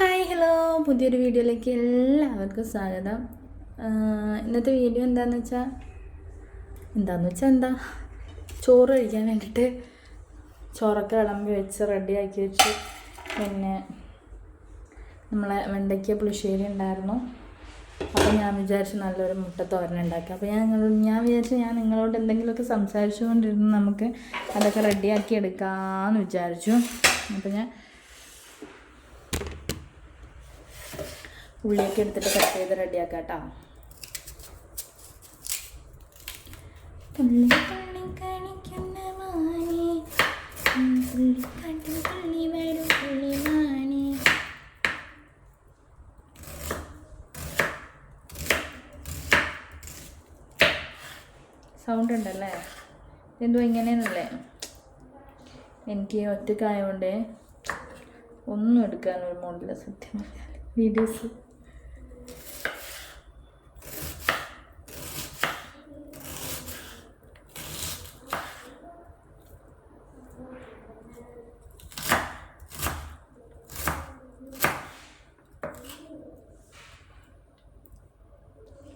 Hi hello പുതിയൊരു വീഡിയോയിലേക്ക് എല്ലാവർക്കും സ്വാഗതം. ഇന്നത്തെ വീഡിയോ എന്താണെന്ന് വെച്ചാൽ ചോറ് കഴിക്കാൻ വേണ്ടിയിട്ട് ചോറൊക്കെ വിളമ്പി വെച്ച് റെഡിയാക്കി വെച്ച്. പിന്നെ നമ്മളെ വെണ്ടയ്ക്ക പുളിശ്ശേരി ഉണ്ടായിരുന്നു. അപ്പോൾ ഞാൻ വിചാരിച്ചു നല്ലൊരു മുട്ടത്തോരൻ ഉണ്ടാക്കുക. അപ്പോൾ ഞാൻ വിചാരിച്ചു ഞാൻ നിങ്ങളോട് എന്തെങ്കിലുമൊക്കെ സംസാരിച്ചുകൊണ്ടിരുന്ന് നമുക്ക് അതൊക്കെ റെഡിയാക്കി എടുക്കാമെന്ന് വിചാരിച്ചു. അപ്പോൾ ഞാൻ ഉള്ളിയൊക്കെ എടുത്തിട്ട് കട്ട് ചെയ്ത് റെഡിയാക്കാം കേട്ടോ. സൗണ്ട് ഉണ്ടല്ലേ? എന്തോ ഇങ്ങനെയെന്നല്ലേ, എനിക്ക് ഒറ്റക്കായതുകൊണ്ട് ഒന്നും എടുക്കാനൊരു മോഡില്ല സത്യം പറഞ്ഞാൽ വീഡിയോസ്.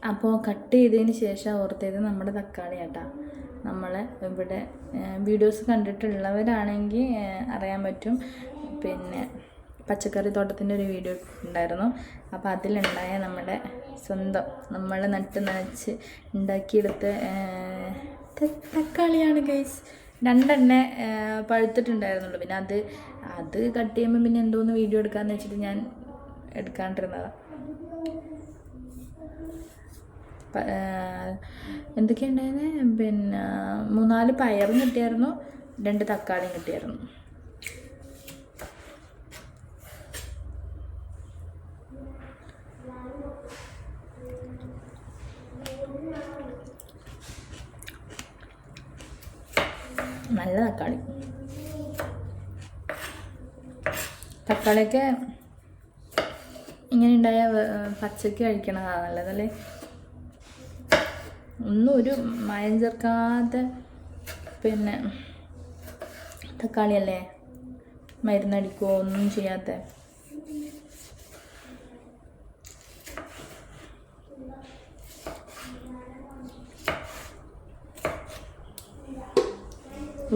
അപ്പോൾ കട്ട് ചെയ്തതിന് ശേഷം ഓർത്തത് നമ്മുടെ തക്കാളി ആട്ടാ. നമ്മൾ ഇവിടെ വീഡിയോസ് കണ്ടിട്ടുള്ളവരാണെങ്കിൽ അറിയാൻ പറ്റും. പിന്നെ പച്ചക്കറി തോട്ടത്തിൻ്റെ ഒരു വീഡിയോ ഉണ്ടായിരുന്നു. അപ്പോൾ അതിലുണ്ടായ നമ്മുടെ സ്വന്തം നമ്മൾ നട്ട് നനച്ച് ഉണ്ടാക്കിയെടുത്ത തക്കാളിയാണ് ഗൈസ്. രണ്ടെണ്ണേ പഴുത്തിട്ടുണ്ടായിരുന്നുള്ളൂ. പിന്നെ അത് കട്ട് ചെയ്യുമ്പോൾ പിന്നെ എന്തോന്ന് വീഡിയോ എടുക്കാമെന്ന് വെച്ചിട്ട് ഞാൻ എടുക്കാണ്ടിരുന്നതാണ്. എന്തൊക്കെയുണ്ടായിരുന്നേ, പിന്നെ 3-4 പയറും കിട്ടിയായിരുന്നു, 2 തക്കാളിയും കിട്ടിയായിരുന്നു. നല്ല തക്കാളിയൊക്കെ ഇങ്ങനെ ഉണ്ടായ പച്ചക്ക് കഴിക്കണതാണ് നല്ലതല്ലേ. ഒന്നും ഒരു മായം ചേർക്കാതെ, പിന്നെ തക്കാളിയല്ലേ, മരുന്നടിക്കുകയോ ഒന്നും ചെയ്യാത്ത.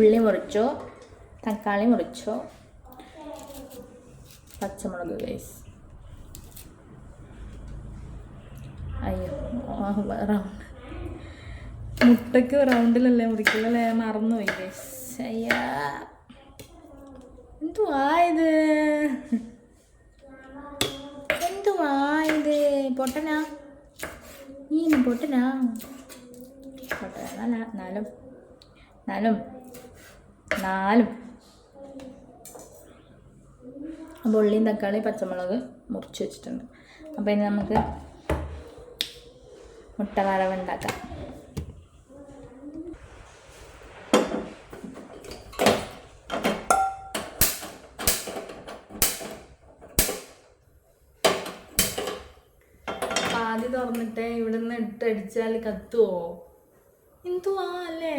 ഉള്ളി മുറിച്ചോ, തക്കാളി മുറിച്ചോ, പച്ചമുളക് ഗൈസ്. അയ്യോ റൗണ്ട് മുട്ടയ്ക്ക് റൗണ്ടിലല്ലേ മുറിക്കല്ലേ, മറന്നുപോയി ഗൈസ്. അയ്യാ എന്തുവായത് പൊട്ടനാ പൊട്ടനാ നാലും. അപ്പോൾ ഉള്ളിയും തക്കാളി പച്ചമുളക് മുറിച്ച് വെച്ചിട്ടുണ്ട്. അപ്പോൾ ഇനി നമുക്ക് മുട്ട വറവ് ഉണ്ടാക്കാം. ആദ്യം തുറന്നിട്ട് ഇവിടെ നിന്ന് ഇട്ടടിച്ചാൽ കത്തുവോ എന്തുവാ അല്ലേ?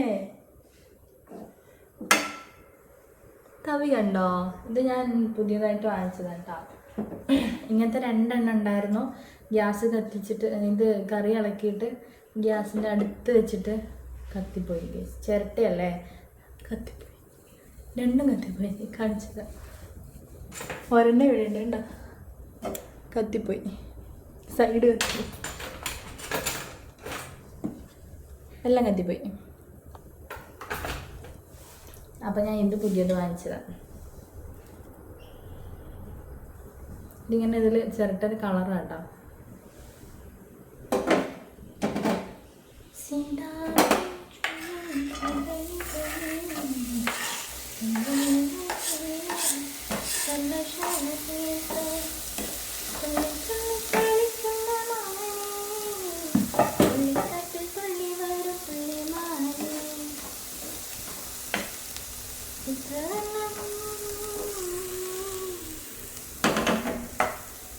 തവി കണ്ടോ? ഇത് ഞാൻ പുതിയതായിട്ട് വാങ്ങിച്ചതാണ് കേട്ടോ. ഇങ്ങനത്തെ 2 എണ്ണം ഉണ്ടായിരുന്നു. ഗ്യാസ് കത്തിച്ചിട്ട് ഇത് കറി ഇളക്കിയിട്ട് ഗ്യാസിൻ്റെ അടുത്ത് വെച്ചിട്ട് കത്തിപ്പോയി. ചിരട്ടയല്ലേ, കത്തിപ്പോയി. 2 കത്തിപ്പോയി. കാണിച്ചത് ഒരെണ്ണം ഇവിടെ ഉണ്ട്, കത്തിപ്പോയി. സൈഡ് കത്തി എല്ലാം കത്തിപ്പോയി. അപ്പം ഞാൻ ഇത് പുതിയത് വാങ്ങിച്ചതാണ്. ഇതിങ്ങനെ ഇതിൽ ചിരട്ടൊരു കളറാണ് കേട്ടോ.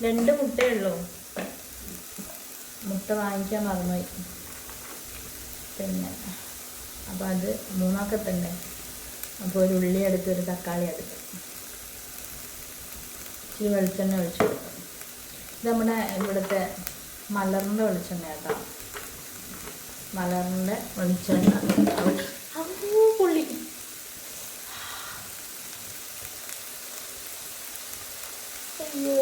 രണ്ട് മുട്ടയേ ഉള്ളൂ. മുട്ട വാങ്ങിക്കാൻ മറന്നുപോയി. പിന്നെ അപ്പോൾ അത് മൂന്നാക്കത്തുണ്ട്. അപ്പോൾ ഒരു ഉള്ളി എടുത്ത് ഒരു തക്കാളി എടുത്ത് ഈ വെളിച്ചെണ്ണ ഒഴിച്ച് കൊടുക്കും. ഇത് നമ്മുടെ ഇവിടുത്തെ മലറിൻ്റെ വെളിച്ചെണ്ണ കേട്ടോ. മലറിൻ്റെ വെളിച്ചെണ്ണ പുള്ളി അയ്യോ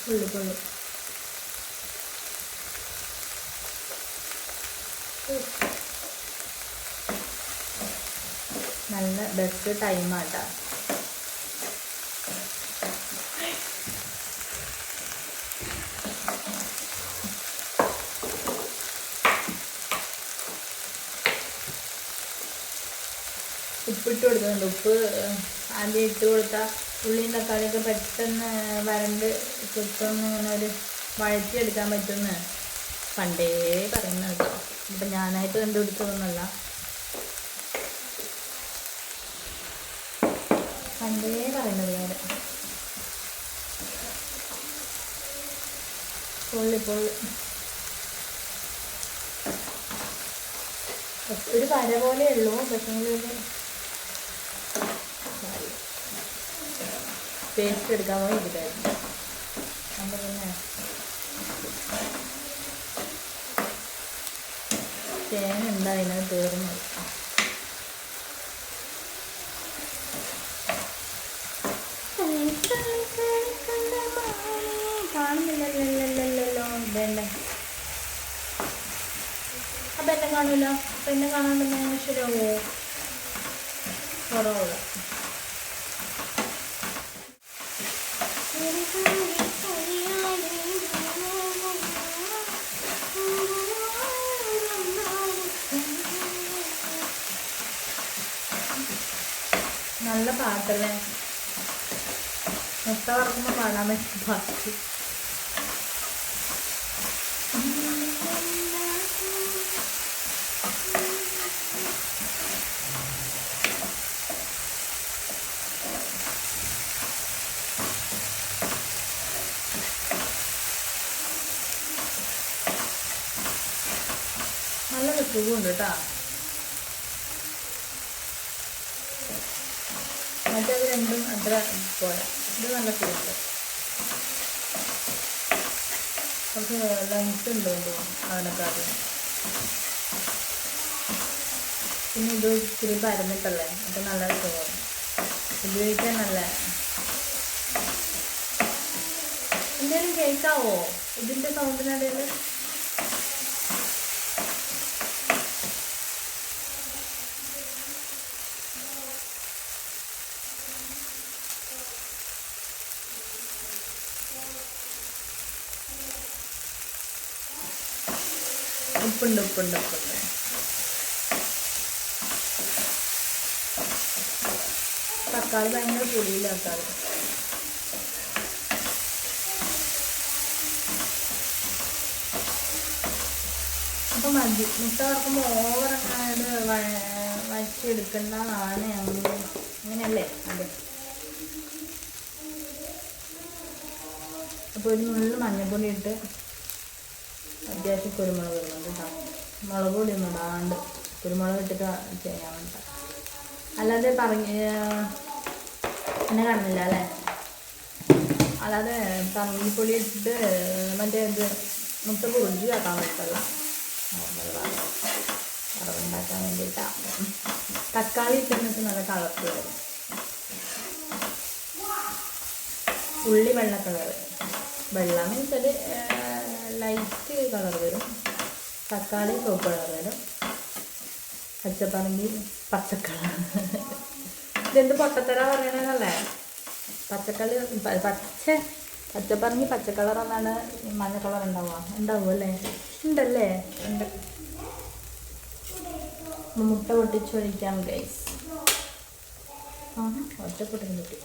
പുള്ളി പുള്ളി നല്ല ബെസ്റ്റ് ടൈമാട്ടാ. ഉപ്പിട്ട് കൊടുക്കുന്നുണ്ട്. ഉപ്പ് ആദ്യം ഇട്ട് കൊടുത്താൽ ഉള്ളിയും തക്കാളിയൊക്കെ പെട്ടെന്ന് വരണ്ട് ചുറ്റൊന്ന് ഇങ്ങനെ ഒരു വഴറ്റിയെടുക്കാൻ പറ്റുമെന്ന് പണ്ടേ പറയുന്നത് കേട്ടോ. ഇപ്പം ഞാനായിട്ട് കണ്ടുപിടിച്ചതൊന്നുമല്ല, പണ്ടേ പറയുന്നത് കാര്യം. പൊള്ളി ഒരു വര പോലെ ഉള്ളൂ. പക്ഷേ പേസ്റ്റ് എടുക്കാൻ പോയി ഇതിലായിരുന്നു. നമ്മൾ പിന്നെ തേങ്ങ ഉണ്ടായിരുന്നു തീർന്നു. കാണുന്നില്ലല്ലോ വേണ്ട. അപ്പം എന്നെ കാണൂല. അപ്പം എന്നെ കാണാണ്ടെന്ന് ശരിയാവോ? കുറവുള്ള നല്ല പാട്ടല്ലേ. മുട്ട വറക്കുമ്പോൾ പാടാൻ പറ്റും പാട്ട്. നല്ല സുഖമുണ്ട് കേട്ടോ. മറ്റേത് രണ്ടും അത്ര പോരാ. ഇത് നല്ല സുഖമുണ്ട്. കുറച്ച് ലെങ്ത് ഉണ്ട് തോന്നുന്നു അതിനൊക്കെ. പിന്നെ ഇത് ഇച്ചിരി പരന്നിട്ടല്ലേ, അപ്പം നല്ല സുഖം ഉപയോഗിക്കാൻ. നല്ല എന്തെങ്കിലും കേൾക്കാവോ ഇതിൻ്റെ സൗണ്ടിനിടയിൽ? ഉപ്പുണ്ട്. തക്കാളി ഭയങ്കര പൊടിയില്ല തക്കാളി. അപ്പം മതി. മുട്ട വറക്കുമ്പോൾ ഓവറങ്ങാണ്ട് വച്ചെടുക്കേണ്ടതാണ് അങ്ങനെയല്ലേ അതെ. അപ്പോൾ ഒരു നുള്ളു മഞ്ഞൾപ്പൊടി ഇട്ട് അത്യാവശ്യം കുരുമുളക് ഇടുന്നുണ്ട് കേട്ടോ. മുളക് പൊടി ഒന്നും ഇടാണ്ട് കുരുമുളക് ഇട്ടിട്ട് ചെയ്യാൻ വേണ്ട. അല്ലാതെ എന്നെ കാണുന്നില്ല അല്ലേ? അല്ലാതെ പന്നിപ്പൊടി ഇട്ടിട്ട് മറ്റേ ഇത് മുട്ട കുറിഞ്ചി ആക്കാൻ പറ്റില്ല. വറവുണ്ടാക്കാൻ വേണ്ടിയിട്ടാണ്. തക്കാളി ഇട്ടിട്ട് നല്ല കളർ വരും. ഉള്ളി വെള്ള കളർ. വെള്ളം മീൻസ് ലൈറ്റ് കളർ വരും. തക്കാളി ചുവപ്പ് കളർ വരും. പച്ചപ്പറങ്കി പച്ചക്കളർ. ഇതെന്ത് പൊട്ടത്തര പറയണതല്ലേ? പച്ചപ്പറങ്കി പച്ചക്കളർ എന്നാണ് മഞ്ഞ കളർ ഉണ്ടാവും അല്ലേ? ഉണ്ടല്ലേ? ഉണ്ട്. മുട്ട പൊട്ടിച്ചൊഴിക്കാം ഗൈസ്. ഒറ്റപ്പൊട്ടിന് കിട്ടി.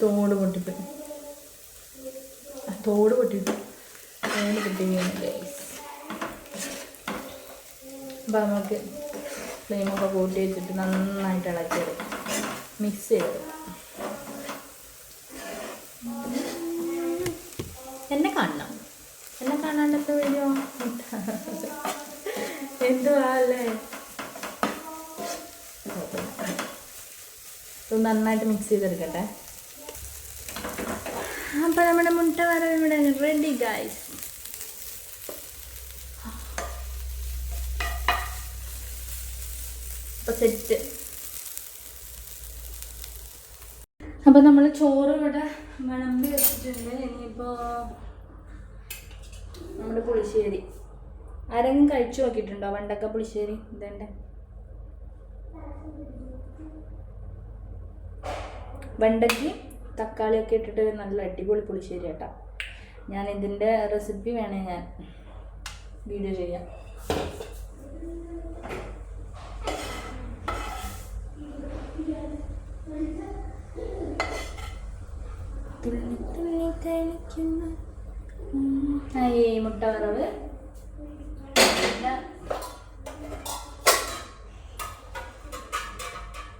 തോട് പൊട്ടിപ്പോയി, തോട് പൊട്ടിട്ടു, തോട് പൊട്ടി വീണു ഗൈസ്. അപ്പം നമുക്ക് ഫ്ലെയിമൊക്കെ കൂട്ടി വെച്ചിട്ട് നന്നായിട്ട് ഇളക്കിയത് മിക്സ് ചെയ്ത്. എന്നെ കാണണം, എന്നെ കാണാണ്ടത്തെ വീഡിയോ എന്തുവാ അല്ലേ. നന്നായിട്ട് മിക്സ് ചെയ്തെടുക്കട്ടെ. അപ്പം നമ്മുടെ മുട്ട വറവ് ഇവിടെ റെഡി ഗൈസ്. അപ്പം സെറ്റ്. അപ്പം നമ്മൾ ചോറ് ഇവിടെ വിളമ്പി വെച്ചിട്ടുണ്ട്. ഇനിയിപ്പോൾ നമ്മുടെ പുളിശ്ശേരി ആരെങ്കിലും കഴിച്ചു നോക്കിയിട്ടുണ്ടോ? വെണ്ടക്ക പുളിശ്ശേരി ഇതെൻ്റെ വെണ്ടയ്ക്ക് തക്കാളിയൊക്കെ ഇട്ടിട്ട് നല്ല അടിപൊളി പുളിശ്ശേരി കേട്ടോ. ഞാൻ ഇതിൻ്റെ റെസിപ്പി വേണേൽ ഞാൻ വീഡിയോ ചെയ്യാം. മുട്ട വറവ്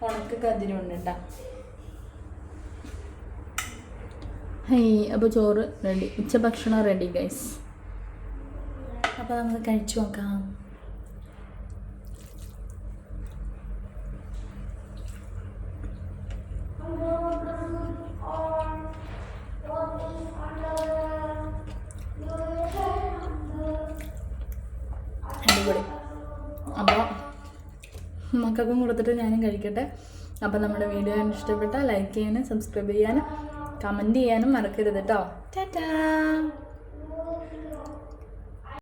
ഉണക്ക കതിരുണ്ട് കേട്ടോ. അപ്പോൾ ചോറ് റെഡി, ഉച്ചഭക്ഷണം റെഡി ഗൈസ്. അപ്പോൾ നമുക്ക് കഴിച്ചു നോക്കാം. അടിപൊളി. അപ്പോൾ മക്കൾക്കും കൊടുത്തിട്ട് ഞാനും കഴിക്കട്ടെ. അപ്പോൾ നമ്മുടെ വീഡിയോ ഇഷ്ടപ്പെട്ടാൽ ലൈക്ക് ചെയ്യാനും സബ്സ്ക്രൈബ് ചെയ്യാനും കമൻറ്റ് ചെയ്യാനും മറക്കരുത് കേട്ടോ. ടാറ്റാ.